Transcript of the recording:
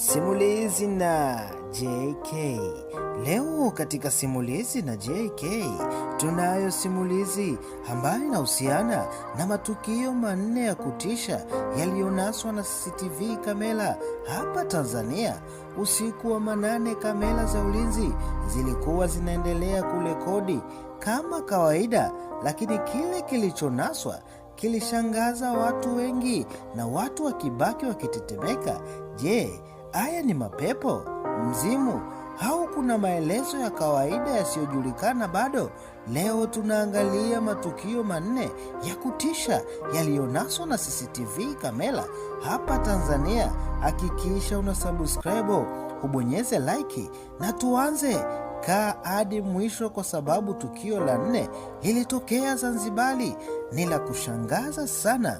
Simulizi na JK. Leo katika simulizi na JK tunayo simulizi ambayo inahusiana na matukio manne ya kutisha yaliyonaswa na CCTV kamera hapa Tanzania. Usiku wa manane, kamera za ulinzi zilikuwa zinaendelea kurekodi kama kawaida, lakini kile kilichonaswa kilishangaza watu wengi na watu wakibaki wakitetemeka. Je, haya ni mapepo, mzimu au kuna maelezo ya kawaida yasiyojulikana bado? Leo tunaangalia matukio manne ya kutisha yaliyonaswa na CCTV kamera hapa Tanzania. Hakikisha una subscribe, ubonyeze like na tuanze. Kaa hadi mwisho kwa sababu tukio la nne lilitokea Zanzibari, ni la kushangaza sana.